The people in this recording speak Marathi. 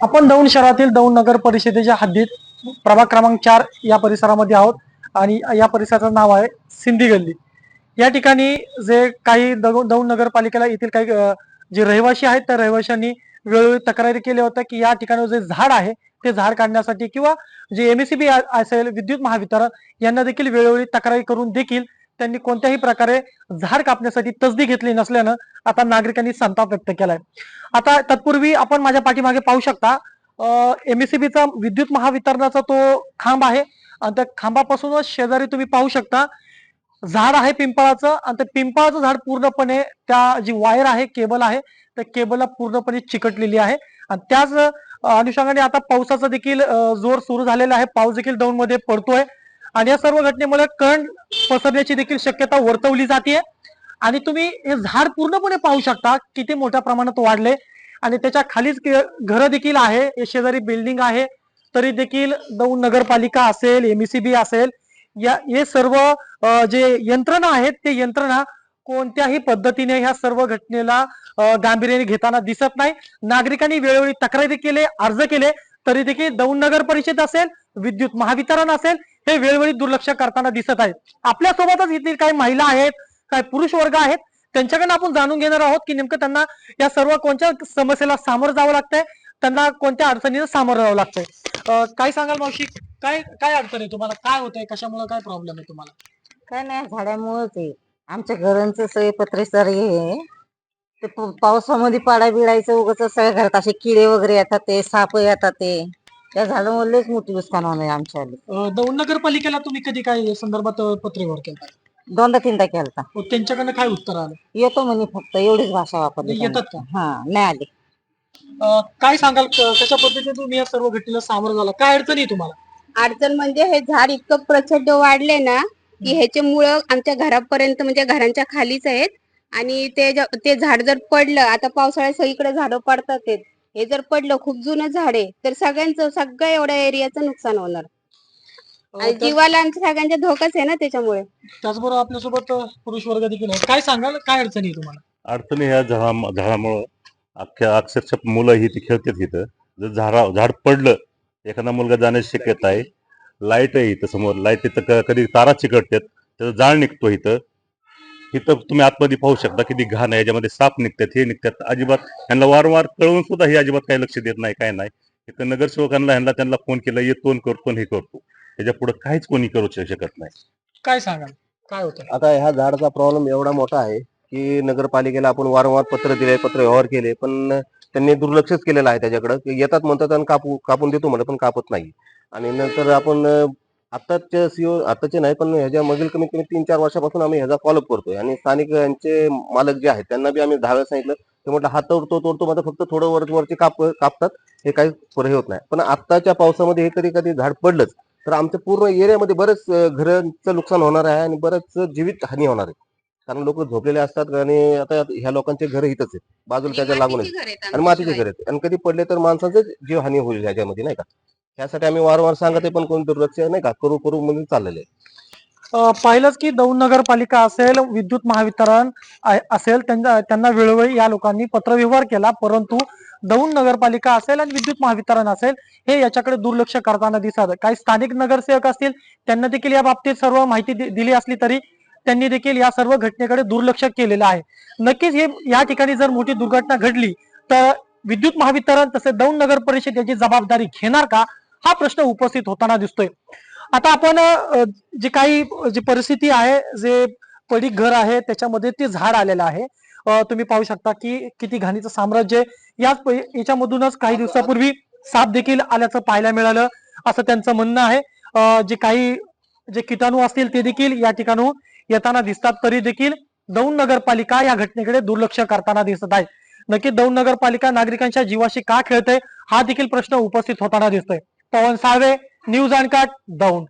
आपण दौंड शहरातील दौंड नगर परिषदेच्या हद्दीत प्रभाग क्रमांक 4 या परिसरामध्ये आहोत आणि या परिसराचं नाव आहे सिंधी गल्ली। या ठिकाणी जे काही दौंड नगरपालिकेला येथील काही जे रहिवासी आहेत त्या रहिवाशांनी वेळोवेळी तक्रारी केल्या होत्या की या ठिकाणी जे झाड आहे ते झाड काढण्यासाठी किंवा जे एमएससीबी असेल विद्युत महावितरण यांना देखील वेळोवेळी तक्रारी करून देखील त्यांनी कोणत्याही प्रकारे झाड कापण्यासाठी तसदी घेतली नसल्यानं आता नागरिकांनी संताप व्यक्त केलाय। आता तत्पूर्वी आपण माझ्या पाठीमागे पाहू शकता एमएससीबीचा विद्युत महावितरणाचा तो खांब आहे आणि त्या खांबापासूनच शेजारी तुम्ही पाहू शकता झाड आहे पिंपळाचं आणि त्या पिंपळाचं झाड पूर्णपणे त्या जी वायर आहे केबल आहे त्या केबलला पूर्णपणे चिकटलेली आहे आणि त्याच अनुषंगाने आता पावसाचा देखील जोर सुरू झालेला आहे। पाऊस देखील दौंड मध्ये पडतोय आणि या सर्व घटनेमुळे करंट पसरण्याची देखील शक्यता वर्तवली जाते आणि तुम्ही हे झाड पूर्णपणे पाहू शकता किती मोठ्या प्रमाणात वाढले आणि त्याच्या खालीच घर देखील आहे, शेजारी बिल्डिंग आहे, तरी देखील दौंड नगरपालिका असेल एमएससीबी असेल या हे सर्व जे यंत्रणा आहेत ते यंत्रणा कोणत्याही पद्धतीने ह्या सर्व घटनेला गांभीर्याने घेताना दिसत नाही। नागरिकांनी वेळोवेळी तक्रारी केले, अर्ज केले, तरी देखील दौंड नगर परिषद असेल विद्युत महावितरण असेल हे वेळोवेळी दुर्लक्ष करताना दिसत आहे। आपल्या सोबतच इथली काही महिला आहेत, काही पुरुष वर्ग आहेत, त्यांच्याकडनं आपण जाणून घेणार आहोत की नेमकं त्यांना या सर्व कोणत्या समस्येला सामोरं जावं लागतंय, त्यांना कोणत्या अडचणीला सामोरं जावं लागतंय। काय सांगाल मावशी, काय काय अडचण आहे तुम्हाला, काय होतंय, कशामुळे काय प्रॉब्लेम आहे तुम्हाला? काय नाही, झाडामुळेच आहे आमच्या घरांचं सगळे पत्रेसर हे ते पावसामध्ये पाडा बिडायचं उगाच सगळ्या घरात असे किडे वगैरे येतात, ते साप येतात, ते त्या झाडामुळेच मोठी नुकसान होणार आमच्या। दौंड नगरपालिकेला तुम्ही कधी काय या संदर्भात पत्रव्यवहार केला? दोनदा तीनदा केलता। त्यांच्याकडनं काय उत्तर आलं? येतो म्हणे, फक्त एवढीच भाषा वापरली येतात का? हा, नाही आले। काय सांगाल कशा पद्धतीने तुम्ही या सर्व घटनेला सामोरं झाला, काय अडचणी तुम्हाला? अडचण म्हणजे हे झाड इतकं प्रचंड वाढले ना की ह्याचे मुळं आमच्या घरापर्यंत म्हणजे घरांच्या खालीच आहेत आणि ते झाड जर पडलं, आता पावसाळ्यात सगळीकडे झाडं पडतात, हे जर पडलं, खूप जुनं झाड आहे, तर सगळ्या एवढ्या एरियाचं नुकसान होणार आणि जीवाला आमच्या सगळ्यांच्या धोकाच आहे ना त्याच्यामुळे। त्याचबरोबर आपल्यासोबत पुरुष वर्ग देखील आहे, काय सांगाल काय अडचणी आहे तुम्हाला? अडचणी ह्या झाडामुळं अक्षरशः मुलं ही ती खेळतात इथं, जर झाड पडलं एखादा मुलगा जाण्याची शक्यता आहे। लाईट आहे इथं समोर, लाईट इथं कधी तारा चिकटतात, त्याचा जाळ निघतो इथं तुम्ही आतमध्ये पाहू शकता किती घाण आहे, याच्यामध्ये साप निघतात, हे निघतात, अजिबात ह्यांना वारंवार कळवून सुद्धा हे अजिबात काही लक्ष देत नाही, काय नाही। इथं नगरसेवकांना त्यांना फोन केला, येतो करतो हे करतो, त्याच्या पुढे काहीच कोणी करू शकत नाही। काय सांगाल काय होतं? आता ह्या झाडाचा प्रॉब्लेम एवढा मोठा आहे की नगरपालिकेला आपण वारंवार पत्र दिले, पत्र व्यवहार केले, पण त्यांनी दुर्लक्षच केलेलं आहे त्याच्याकडे। येतात म्हणतात आणि कापून देतो म्हणतात, पण कापत नाही। आणि नंतर आपण आताचे सीओ, आताचे नाही पण ह्याच्या मागील कमीत कमी 3-4 वर्षापासून आम्ही ह्याचा फॉलोअप करतोय आणि स्थानिक यांचे मालक जे आहेत त्यांना बी आम्ही 10 वेळा सांगितलं, ते म्हटलं हात तोडतो मात्र फक्त थोडं वरची कापतात, हे काही पुरे होत नाही। पण आत्ताच्या पावसामध्ये हे कधी झाड पडलंच तर आमच्या पूर्ण एरियामध्ये बरेच घरांचं नुकसान होणार आहे आणि बरेच जीवित हानी होणार आहे, कारण लोक झोपलेले असतात आणि आता ह्या लोकांचे घर इथंच आहेत बाजूला, त्याच्या लागून आणि मातीचे घर आहेत आणि कधी पडले तर माणसाचं जीव हानी होईल ह्याच्यामध्ये, नाही का। त्यासाठी आम्ही वारंवार सांगत आहे पण कोण दुर्लक्ष नाही का करू म्हणून चाललेले आहे। पाहिलंच की दौंड नगरपालिका असेल विद्युत महावितरण असेल त्यांना वेळोवेळी या लोकांनी पत्रव्यवहार केला, परंतु दौंड नगरपालिका असेल आणि विद्युत महावितरण असेल हे याच्याकडे दुर्लक्ष करताना दिसत। काही स्थानिक नगरसेवक असतील त्यांना देखील या बाबतीत सर्व माहिती दिली असली तरी त्यांनी देखील या सर्व घटनेकडे दुर्लक्ष केलेलं आहे। नक्कीच हे या ठिकाणी जर मोठी दुर्घटना घडली तर विद्युत महावितरण तसे दौंड नगर परिषद याची जबाबदारी घेणार का, हा प्रश्न उपस्थित होताना दिसतोय। आता आपण जी परिस्थिती आहे, जे पडीक घर आहे त्याच्यामध्ये ते झाड आलेलं आहे, तुम्ही पाहू शकता की किती घाणीचं साम्राज्य। याच्यामधूनच काही दिवसापूर्वी साप देखील आल्याचं पाहायला मिळालं असं त्यांचं म्हणणं आहे। जे कीटाणू असतील ते देखील या ठिकाणी येताना दिसतात, तरी देखील दौंड नगरपालिका या घटनेकडे दुर्लक्ष करताना दिसत आहे। नक्की दौंड नगरपालिका नागरिकांच्या जीवाशी का खेळते, हा देखील प्रश्न उपस्थित होताना दिसतोय। पवन साळवे, न्यूज अनकट, दौंड।